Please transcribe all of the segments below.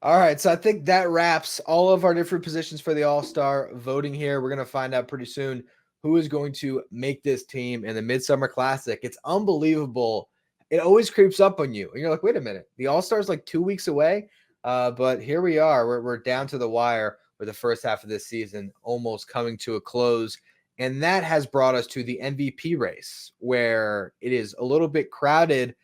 All right, so I think that wraps all of our different positions for the All-Star voting here. We're going to find out pretty soon who is going to make this team in the Midsummer Classic. It's unbelievable. It always creeps up on you. And you're like, wait a minute, the All-Star is like 2 weeks away. But here we are. We're down to the wire with the first half of this season almost coming to a close. And that has brought us to the MVP race, where it is a little bit crowded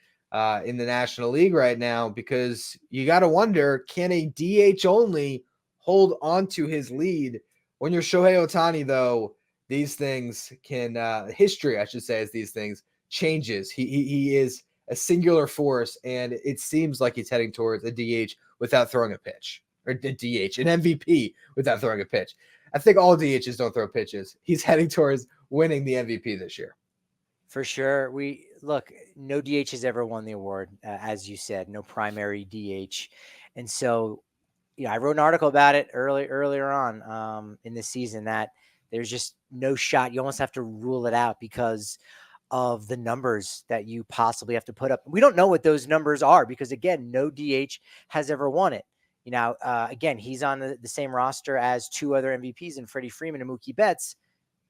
in the National League right now, because you got to wonder, can a DH only hold on to his lead? When you're Shohei Ohtani, though, these things can, history, I should say, as these things changes. He is a singular force, and it seems like he's heading towards a DH without throwing a pitch, or a DH, an MVP without throwing a pitch. I think all DHs don't throw pitches. He's heading towards winning the MVP this year. For sure. We look, no DH has ever won the award, as you said, no primary DH. And so, I wrote an article about it earlier on in the season that there's just no shot. You almost have to rule it out because of the numbers that you possibly have to put up. We don't know what those numbers are because, again, no DH has ever won it. Again, he's on the same roster as two other MVPs in Freddie Freeman and Mookie Betts.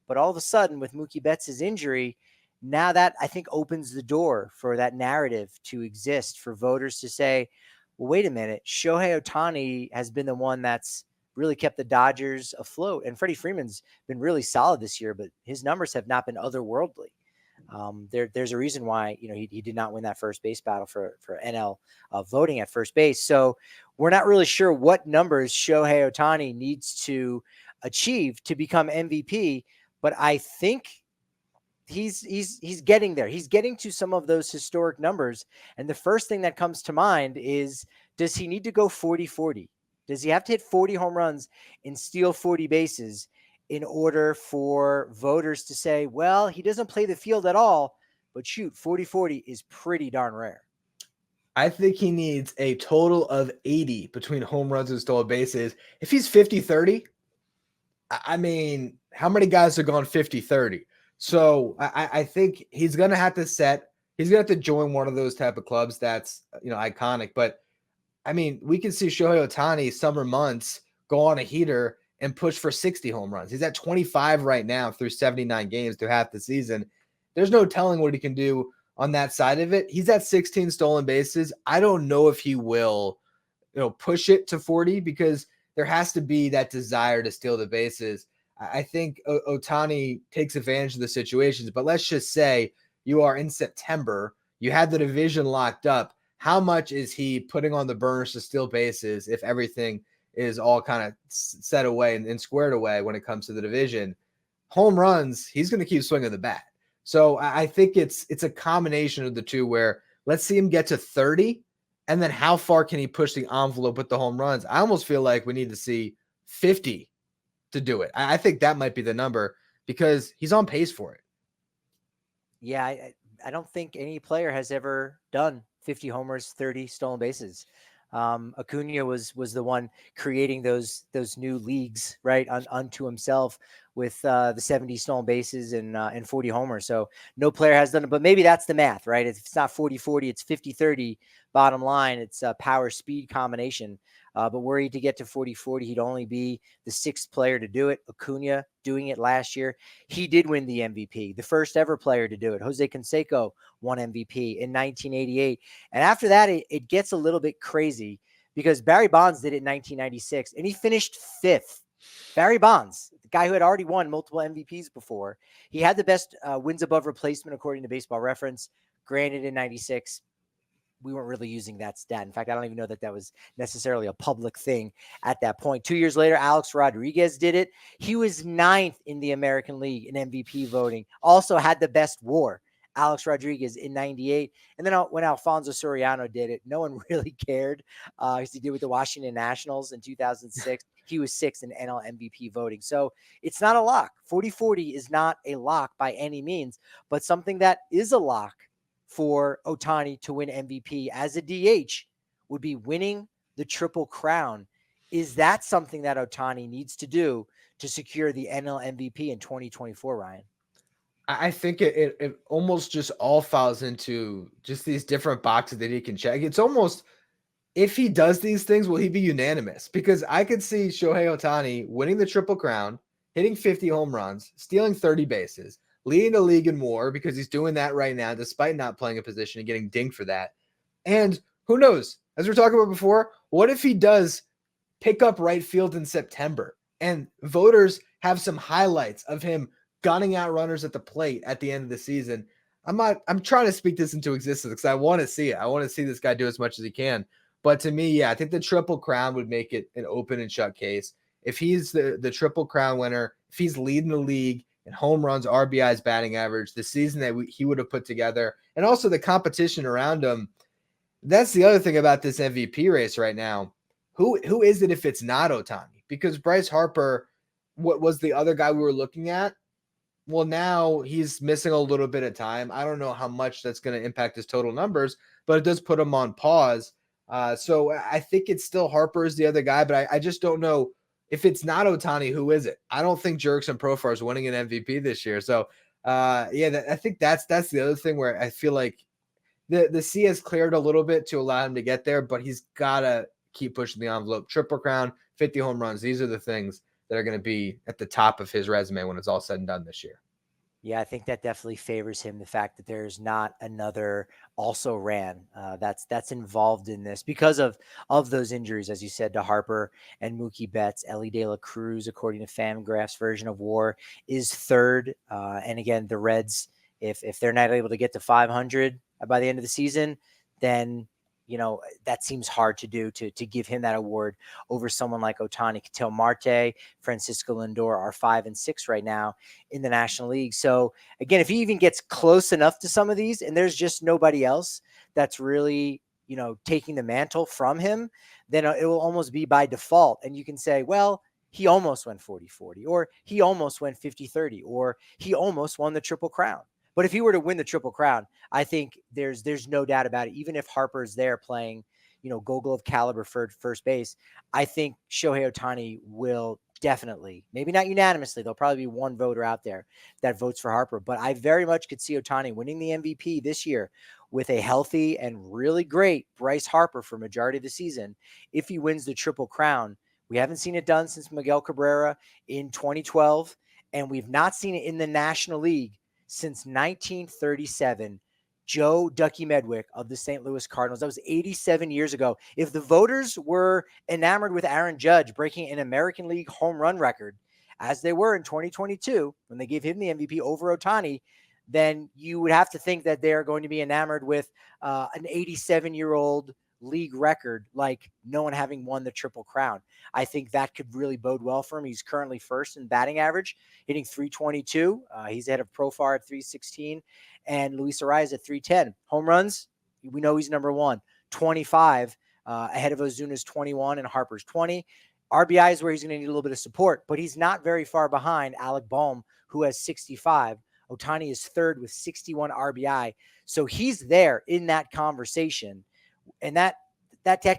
But all of a sudden, with Mookie Betts' injury, now that I think opens the door for that narrative to exist for voters to say, well, wait a minute, Shohei Ohtani has been the one that's really kept the Dodgers afloat. And Freddie Freeman's been really solid this year, but his numbers have not been otherworldly. There's a reason why he did not win that first base battle for NL voting at first base. So we're not really sure what numbers Shohei Ohtani needs to achieve to become MVP, but I think he's getting there. He's getting to some of those historic numbers. And the first thing that comes to mind is, does he need to go 40-40? Does he have to hit 40 home runs and steal 40 bases in order for voters to say, well, he doesn't play the field at all, but shoot, 40-40 is pretty darn rare. I think he needs a total of 80 between home runs and stolen bases. If he's 50-30, I mean, how many guys have gone 50-30? So I think he's going to have to join one of those type of clubs that's, iconic. But I mean, we can see Shohei Ohtani summer months go on a heater and push for 60 home runs. He's at 25 right now through 79 games through half the season. There's no telling what he can do on that side of it. He's at 16 stolen bases. I don't know if he will, push it to 40, because there has to be that desire to steal the bases. I think Ohtani takes advantage of the situations, but let's just say you are in September, you had the division locked up. How much is he putting on the burners to steal bases if everything is all kind of set away and squared away when it comes to the division? Home runs, he's going to keep swinging the bat. So I think it's a combination of the two, where let's see him get to 30, and then how far can he push the envelope with the home runs? I almost feel like we need to see 50 to do it. I think that might be the number, because he's on pace for it. Yeah, I don't think any player has ever done 50 homers, 30 stolen bases. Acuna was the one creating those new leagues, right, unto himself, with the 70 stolen bases and 40 homers. So no player has done it, but maybe that's the math, right? If it's not 40-40, it's 50-30. Bottom line, it's a power speed combination. But were he to get to 40-40, he'd only be the sixth player to do it. Acuna doing it last year. He did win the MVP, the first ever player to do it. Jose Canseco won MVP in 1988. And after that, it gets a little bit crazy, because Barry Bonds did it in 1996, and he finished fifth. Barry Bonds, the guy who had already won multiple MVPs before, he had the best wins above replacement according to Baseball Reference. Granted, in 96, we weren't really using that stat. In fact, I don't even know that was necessarily a public thing at that point. 2 years later, Alex Rodriguez did it. He was ninth in the American League in MVP voting. Also had the best WAR, Alex Rodriguez, in 98. And then when Alfonso Soriano did it, no one really cared, as he did with the Washington Nationals in 2006. He was sixth in NL MVP voting. So it's not a lock. 40-40 is not a lock by any means, but something that is a lock for Ohtani to win MVP as a DH would be winning the Triple Crown. Is that something that Ohtani needs to do to secure the NL MVP in 2024, Ryan? I think it almost just all falls into just these different boxes that he can check. It's almost if he does these things, will he be unanimous? Because I could see Shohei Ohtani winning the Triple Crown, hitting 50 home runs, stealing 30 bases, leading the league in WAR because he's doing that right now, despite not playing a position and getting dinged for that. And who knows? As we were talking about before, what if he does pick up right field in September and voters have some highlights of him gunning out runners at the plate at the end of the season? I'm trying to speak this into existence because I want to see it. I want to see this guy do as much as he can. But to me, yeah, I think the Triple Crown would make it an open and shut case. If he's the Triple Crown winner, if he's leading the league in home runs, RBIs, batting average, the season that he would have put together, and also the competition around him, that's the other thing about this MVP race right now. Who is it if it's not Otani? Because Bryce Harper, what was the other guy we were looking at? Well, now he's missing a little bit of time. I don't know how much that's going to impact his total numbers, but it does put him on pause. So I think it's still Harper is the other guy, but I just don't know if it's not Otani, who is it? I don't think Jurickson Profar is winning an MVP this year. So I think that's the other thing where I feel like the sea has cleared a little bit to allow him to get there, but he's got to keep pushing the envelope. Triple Crown, 50 home runs. These are the things that are going to be at the top of his resume when it's all said and done this year. Yeah, I think that definitely favors him. The fact that there's not another also ran that's involved in this because of those injuries, as you said, to Harper and Mookie Betts. Ellie De La Cruz, according to Fangraph's version of WAR, is third. And again, the Reds, if they're not able to get to 500 by the end of the season, then that seems hard to do, to give him that award over someone like Otani. Ketel Marte, Francisco Lindor are 5 and 6 right now in the National League. So again, if he even gets close enough to some of these and there's just nobody else that's really, taking the mantle from him, then it will almost be by default. And you can say, well, he almost went 40-40, or he almost went 50-30, or he almost won the Triple Crown. But if he were to win the Triple Crown, I think there's no doubt about it. Even if Harper's there playing, Gold Glove caliber for first base, I think Shohei Ohtani will definitely, maybe not unanimously, there'll probably be one voter out there that votes for Harper. But I very much could see Ohtani winning the MVP this year with a healthy and really great Bryce Harper for majority of the season. If he wins the Triple Crown, we haven't seen it done since Miguel Cabrera in 2012, and we've not seen it in the National League since 1937, Joe Ducky Medwick of the St. Louis Cardinals. That was 87 years ago. If the voters were enamored with Aaron Judge breaking an American League home run record, as they were in 2022, when they gave him the MVP over Otani, then you would have to think that they're going to be enamored with an 87-year-old league record, like no one having won the Triple Crown. I think that could really bode well for him. He's currently first in batting average, hitting 322. He's ahead of Profar at 316 and Luis Arias at 310. Home runs, we know he's number one, 25, ahead of Ozuna's 21 and Harper's 20. RBI is where he's going to need a little bit of support, but he's not very far behind Alec Bohm, who has 65. Ohtani is third with 61 RBI. So he's there in that conversation. And that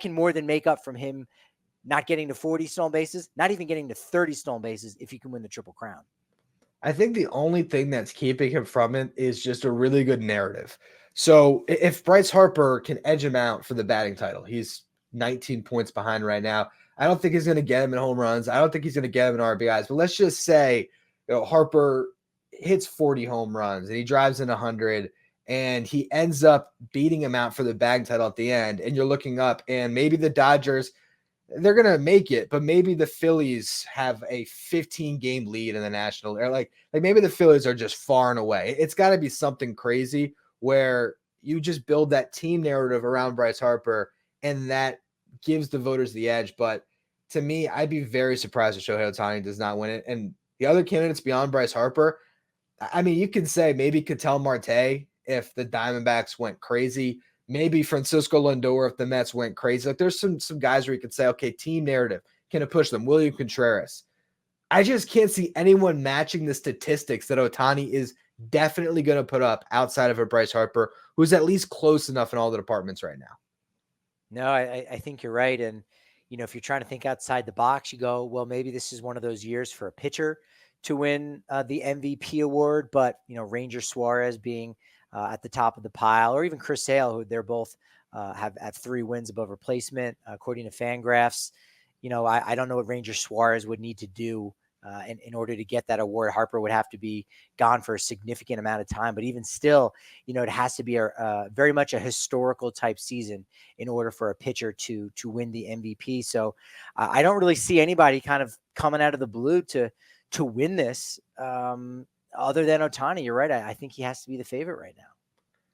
can more than make up from him not getting to 40 stolen bases, not even getting to 30 stolen bases if he can win the Triple Crown. I think the only thing that's keeping him from it is just a really good narrative. So if Bryce Harper can edge him out for the batting title, he's 19 points behind right now. I don't think he's going to get him in home runs. I don't think he's going to get him in RBIs. But let's just say, Harper hits 40 home runs and he drives in 100 and he ends up beating him out for the batting title at the end. And you're looking up and maybe the Dodgers, they're going to make it, but maybe the Phillies have a 15-game lead in the National, or like maybe the Phillies are just far and away. It's got to be something crazy where you just build that team narrative around Bryce Harper and that gives the voters the edge. But to me, I'd be very surprised if Shohei Ohtani does not win it. And the other candidates beyond Bryce Harper, I mean, you can say maybe Ketel Marte if the Diamondbacks went crazy. Maybe Francisco Lindor if the Mets went crazy. Like there's some guys where you could say, okay, team narrative, can it push them? William Contreras. I just can't see anyone matching the statistics that Ohtani is definitely going to put up outside of a Bryce Harper, who's at least close enough in all the departments right now. No, I think you're right. And, if you're trying to think outside the box, you go, well, maybe this is one of those years for a pitcher to win the MVP award. But, Ranger Suarez being at the top of the pile, or even Chris Sale, who they're both have 3 wins above replacement, according to Fangraphs. I don't know what Ranger Suarez would need to do in order to get that award. Harper would have to be gone for a significant amount of time, but even still, it has to be a very much a historical type season in order for a pitcher to win the MVP. So I don't really see anybody kind of coming out of the blue to win this other than Otani. You're right. I think he has to be the favorite right now.